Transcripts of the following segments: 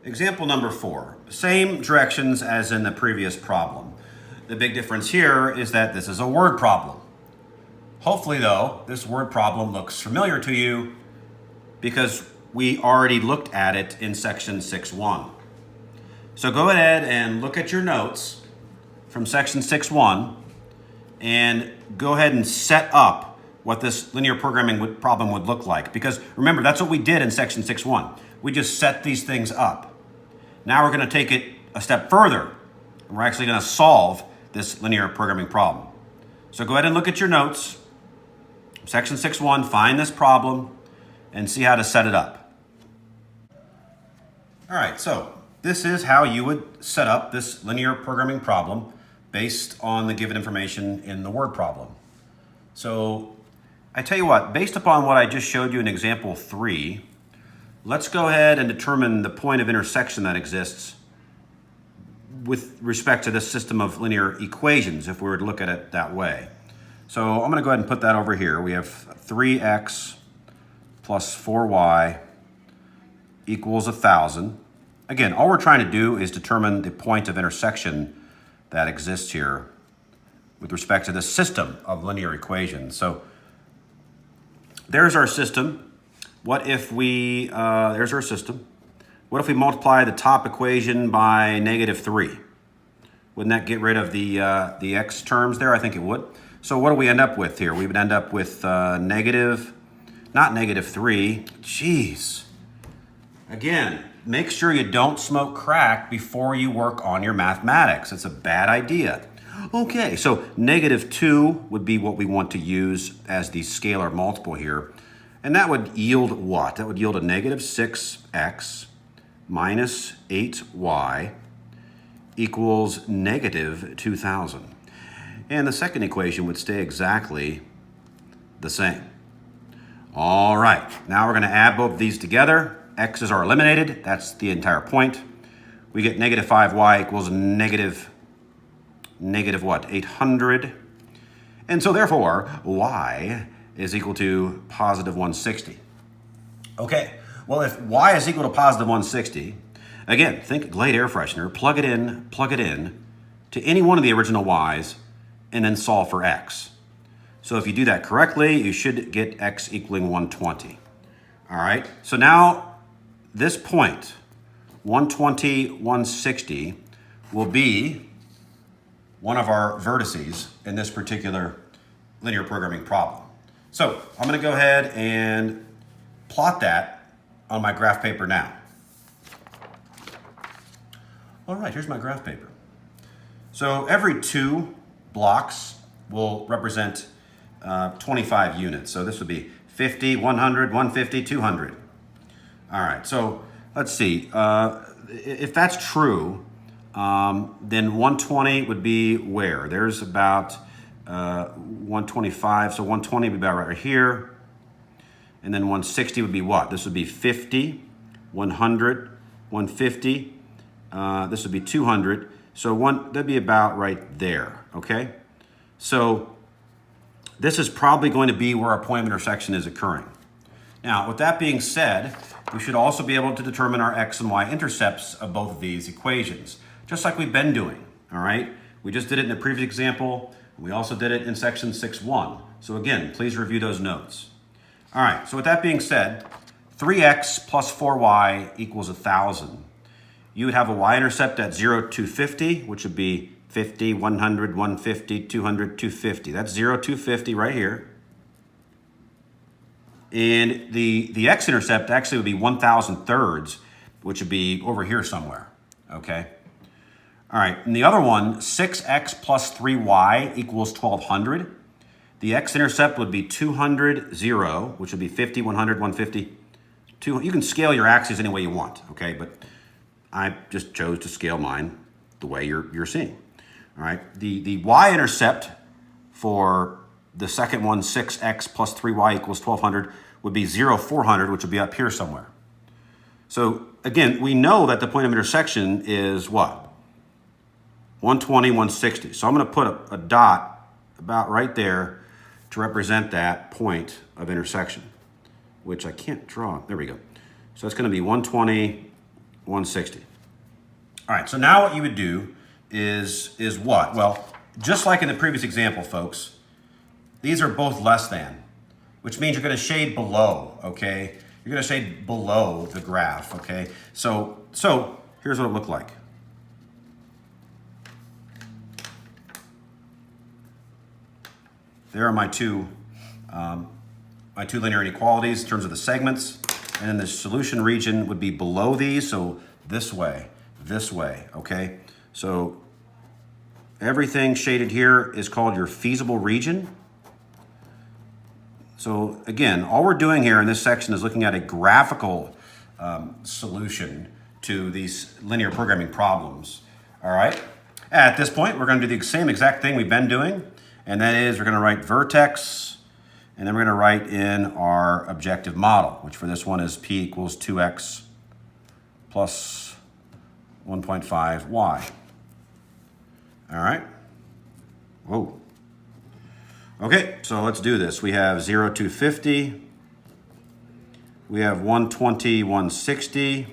example number 4. Same directions as in the previous problem. The big difference here is that this is a word problem. Hopefully, though, this word problem looks familiar to you because we already looked at it in section 6.1. So go ahead and look at your notes from section 6.1 and go ahead and set up what this linear programming problem would look like. Because remember, that's what we did in section 6.1. We just set these things up. Now we're going to take it a step further. And we're actually going to solve this linear programming problem. So go ahead and look at your notes. Section 6.1, find this problem and see how to set it up. All right, so this is how you would set up this linear programming problem based on the given information in the word problem. So I tell you what, based upon what I just showed you in example 3, let's go ahead and determine the point of intersection that exists with respect to this system of linear equations, if we were to look at it that way. So I'm going to go ahead and put that over here. We have 3x plus 4y equals 1,000. Again, all we're trying to do is determine the point of intersection that exists here with respect to the system of linear equations. So there's our system. What if we, there's our system. What if we multiply the top equation by -3? Wouldn't that get rid of the x terms there? I think it would. So what do we end up with here? We would end up with not -3. Jeez. Again, make sure you don't smoke crack before you work on your mathematics. It's a bad idea. Okay, so -2 would be what we want to use as the scalar multiple here. And that would yield what? That would yield a -6x minus 8y equals -2,000. And the second equation would stay exactly the same. All right, now we're going to add both of these together. X's are eliminated. That's the entire point. We get -5y equals negative what? 800. And so therefore, y is equal to positive 160. Okay, well, if y is equal to positive 160, again, think Glade air freshener, plug it in to any one of the original y's, and then solve for x. So if you do that correctly, you should get x equaling 120. All right, so now this point, 120, 160, will be one of our vertices in this particular linear programming problem. So I'm going to go ahead and plot that on my graph paper now. All right, here's my graph paper. So every 2 blocks will represent 25 units. So this would be 50, 100, 150, 200. All right, so let's see. If that's true, then 120 would be where? There's about 125, so 120 would be about right here. And then 160 would be what? This would be 50, 100, 150. This would be 200. So that'd be about right there, okay? So this is probably going to be where our point of intersection is occurring. Now, with that being said, we should also be able to determine our x and y intercepts of both of these equations, just like we've been doing, all right? We just did it in the previous example. We also did it in section 6.1. So again, please review those notes. All right, so with that being said, 3x plus 4y equals 1,000. You would have a y-intercept at 0 to 50, which would be 50, 100, 150, 200, 250. That's 0 to 50 right here. And the x-intercept actually would be 1,000 thirds, which would be over here somewhere, okay? All right, and the other one, 6x plus 3y equals 1,200. The x-intercept would be 200, 0, which would be 50, 100, 150, 200. You can scale your axes any way you want, okay? But I just chose to scale mine the way you're seeing. All right, the y-intercept for the second one, 6x plus 3y equals 1,200, would be 0, 400, which would be up here somewhere. So again, we know that the point of intersection is what? 120, 160. So I'm going to put a dot about right there to represent that point of intersection, which I can't draw. There we go. So it's going to be 120, 160. All right, so now what you would do is what? Well, just like in the previous example, folks, these are both less than, which means you're going to shade below, okay? You're going to shade below the graph, okay? So here's what it looked like. There are my two linear inequalities in terms of the segments, and then the solution region would be below these, so this way, okay? So everything shaded here is called your feasible region. So again, all we're doing here in this section is looking at a graphical solution to these linear programming problems, all right? At this point, we're gonna do the same exact thing we've been doing, and that is we're gonna write vertex, and then we're gonna write in our objective model, which for this one is p equals 2x plus 1.5y. All right? Whoa. Okay, so let's do this. We have 0 to 50. We have 120, 160.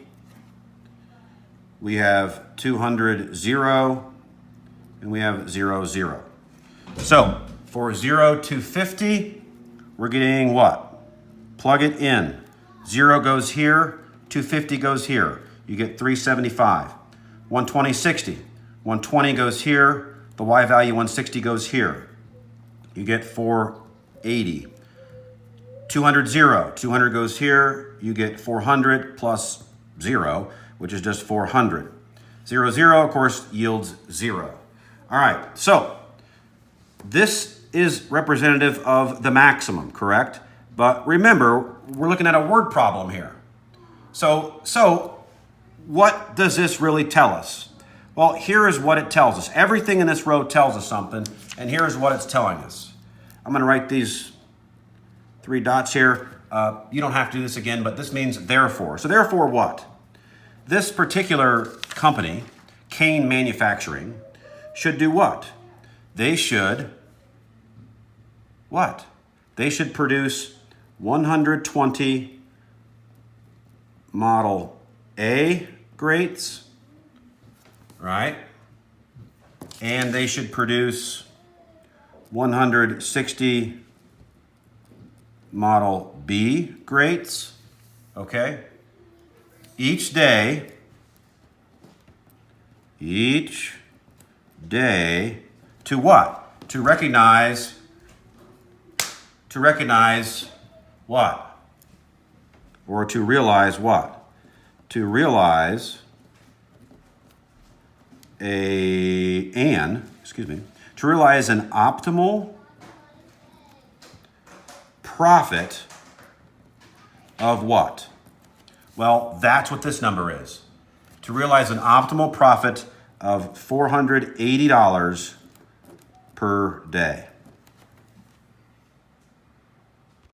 We have 200, 0. And we have 0, 0. So for 0 to 50, we're getting what? Plug it in. 0 goes here, 250 goes here. You get 375. 120, 60. 120 goes here. The y value 160 goes here. You get 480. 200, 0. 200 goes here. You get 400 plus 0, which is just 400. 0, 0, of course, yields 0. All right, so this is representative of the maximum, correct? But remember, we're looking at a word problem here. So what does this really tell us? Well, here is what it tells us. Everything in this row tells us something, and here is what it's telling us. I'm going to write these 3 dots here. You don't have to do this again, but this means therefore. So therefore what? This particular company, Kane Manufacturing, should do what? They should what? They should produce 120 Model A grades, right? And they should produce 160 Model B grades, okay? Each day to what? To recognize what? Or to realize what? To realize to realize an optimal profit of what? Well, that's what this number is. To realize an optimal profit of $480 per day.